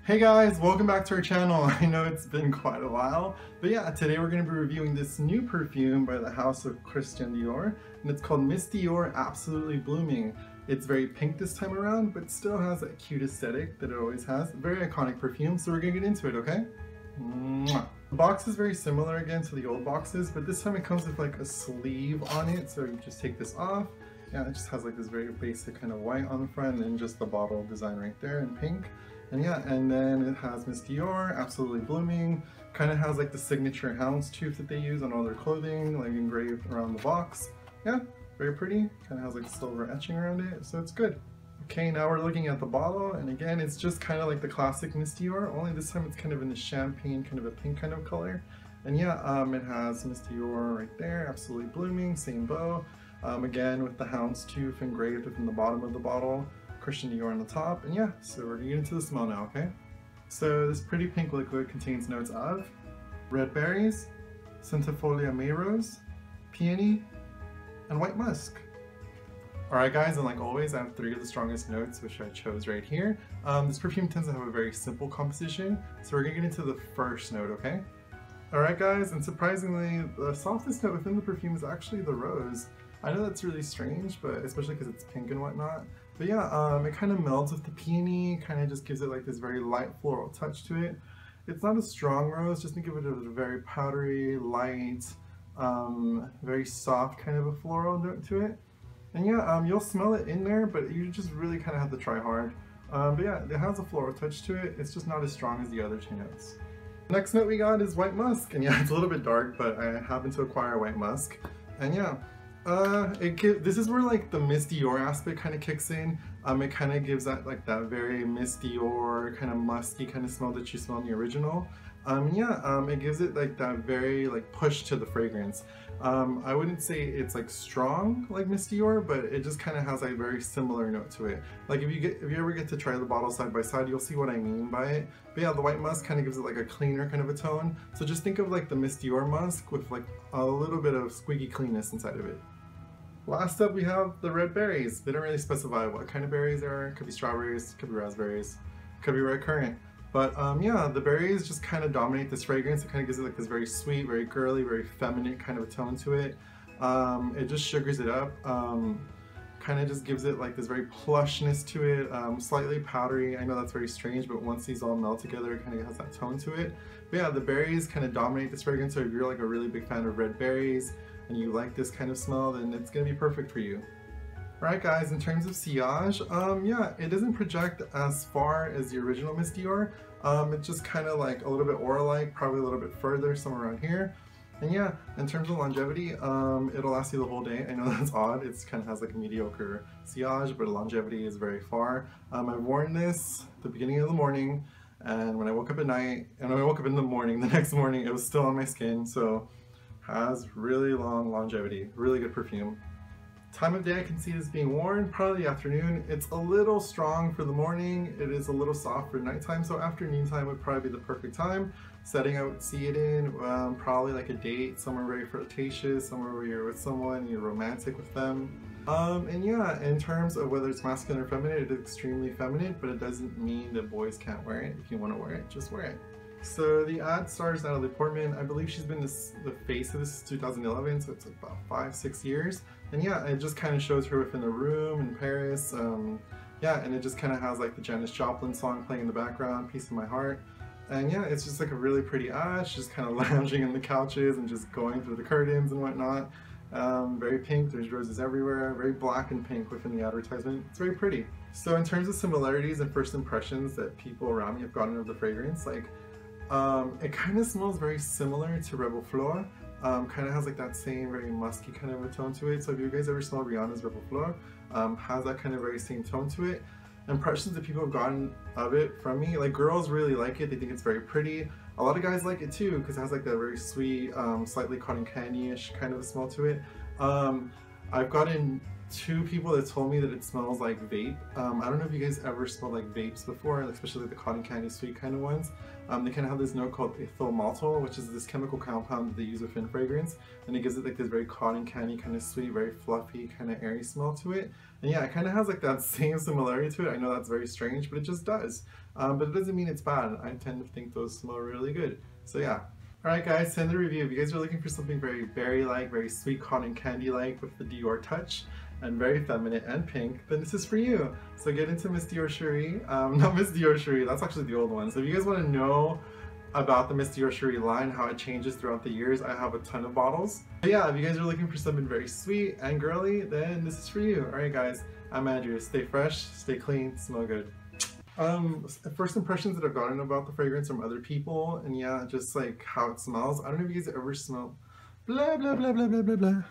Hey guys, welcome back to our channel. I know it's been quite a while, but yeah, today we're going to be reviewing this new perfume by the house of Christian Dior, and it's called Miss Dior Absolutely Blooming. It's very pink this time around, but still has that cute aesthetic that it always has. Very iconic perfume, so we're going to get into it, okay? Mwah. The box is very similar again to the old boxes, but this time it comes with like a sleeve on it, so you just take this off. Yeah, it just has like this very basic kind of white on the front, and then just the bottle design right there in pink. And yeah, and then it has Miss Dior Absolutely Blooming. Kind of has like the signature houndstooth that they use on all their clothing, like engraved around the box. Yeah, very pretty. Kind of has like silver etching around it, so it's good. Okay, now we're looking at the bottle, and again, it's just kind of like the classic Miss Dior, only this time it's kind of in the champagne, kind of a pink kind of color. And yeah, it has Miss Dior right there, Absolutely Blooming, same bow. Again, with the houndstooth engraved within the bottom of the bottle. Christian Dior on the top, and yeah, so we're gonna get into the smell now, okay? So this pretty pink liquid contains notes of red berries, centifolia mayrose, peony, and white musk. Alright guys, and like always, I have 3 of the strongest notes, which I chose right here. This perfume tends to have a very simple composition, so we're gonna get into the first note, okay? Alright guys, and surprisingly, the softest note within the perfume is actually the rose. I know that's really strange, but especially because it's pink and whatnot. But yeah, it kind of melds with the peony, kind of just gives it like this very light floral touch to it. It's not a strong rose, just think of it as a very powdery, light, very soft kind of a floral note to it. And yeah, you'll smell it in there, but you just really kind of have to try hard. But yeah, it has a floral touch to it. It's just not as strong as the other 2 notes. Next note we got is white musk, and yeah, it's a little bit dark, but I happen to acquire white musk. And yeah, this is where like the Miss Dior aspect kind of kicks in. It kind of gives that like that very Miss Dior kind of musky kind of smell that you smell in the original. It gives it like that very like push to the fragrance. I wouldn't say it's like strong like Miss Dior, but it just kind of has a very similar note to it. Like if you ever get to try the bottle side by side, you'll see what I mean by it. But yeah, the white musk kind of gives it like a cleaner kind of a tone. So just think of like the Miss Dior musk with like a little bit of squeaky cleanness inside of it. Last up we have the red berries. They don't really specify what kind of berries they are. Could be strawberries, could be raspberries, could be red currant. But yeah, the berries just kind of dominate this fragrance. It kind of gives it like this very sweet, very girly, very feminine kind of a tone to it. It just sugars it up. Kind of just gives it like this very plushness to it, slightly powdery. I know that's very strange, but once these all melt together, it kind of has that tone to it. But yeah, the berries kind of dominate this fragrance, so if you're like a really big fan of red berries and you like this kind of smell, then it's gonna be perfect for you. Alright guys, in terms of sillage, yeah, it doesn't project as far as the original Miss Dior. It's just kind of like a little bit aura-like, probably a little bit further, somewhere around here. And yeah, in terms of longevity, it'll last you the whole day. I know that's odd, it kind of has like a mediocre sillage, but longevity is very far. I've worn this at the beginning of the morning, and when I woke up at night, and when I woke up in the morning, the next morning, it was still on my skin, so has really long longevity, really good perfume. Time of day I can see this being worn, probably the afternoon. It's a little strong for the morning, it is a little soft for nighttime, so afternoon time would probably be the perfect time. Setting I would see it in, probably like a date, somewhere very flirtatious, somewhere where you're with someone, you're romantic with them. And yeah, in terms of whether it's masculine or feminine, it is extremely feminine, but it doesn't mean that boys can't wear it. If you want to wear it, just wear it. So the ad stars Natalie Portman. I believe she's been the face of this since 2011, so it's about 5-6 years. And yeah, it just kind of shows her within a room in Paris. Yeah, and it just kind of has like the Janis Joplin song playing in the background, Piece of My Heart. And yeah, it's just like a really pretty ad. She's just kind of lounging in the couches and just going through the curtains and whatnot. Very pink, there's roses everywhere, very black and pink within the advertisement. It's very pretty. So in terms of similarities and first impressions that people around me have gotten of the fragrance, like it kind of smells very similar to Rebel Flor. Kind of has like that same very musky kind of a tone to it. So if you guys ever smell Rihanna's Rebel Flor, has that kind of very same tone to it. Impressions that people have gotten of it from me, like girls really like it, they think it's very pretty. A lot of guys like it too because it has like that very sweet, slightly cotton candy-ish kind of a smell to it. I've gotten two people that told me that it smells like vape. I don't know if you guys ever smelled like vapes before, especially like the cotton candy sweet kind of ones. They kind of have this note called ethyl maltol, which is this chemical compound that they use within fragrance, and it gives it like this very cotton candy kind of sweet, very fluffy, kind of airy smell to it. And yeah, it kind of has like that same similarity to it. I know that's very strange, but it just does. But it doesn't mean it's bad. I tend to think those smell really good. So yeah. Alright guys, send the review. If you guys are looking for something very berry-like, very sweet cotton candy-like with the Dior touch, and very feminine and pink, then this is for you. So get into Miss Dior Cherie. Not Miss Dior Cherie, that's actually the old one. So if you guys want to know about the Miss Dior Cherie line, how it changes throughout the years, I have a ton of bottles. But yeah, if you guys are looking for something very sweet and girly, then this is for you. Alright guys, I'm Andrew. Stay fresh, stay clean, smell good. First impressions that I've gotten about the fragrance from other people, and yeah, just like how it smells. I don't know if you guys ever smell blah blah blah blah blah blah blah.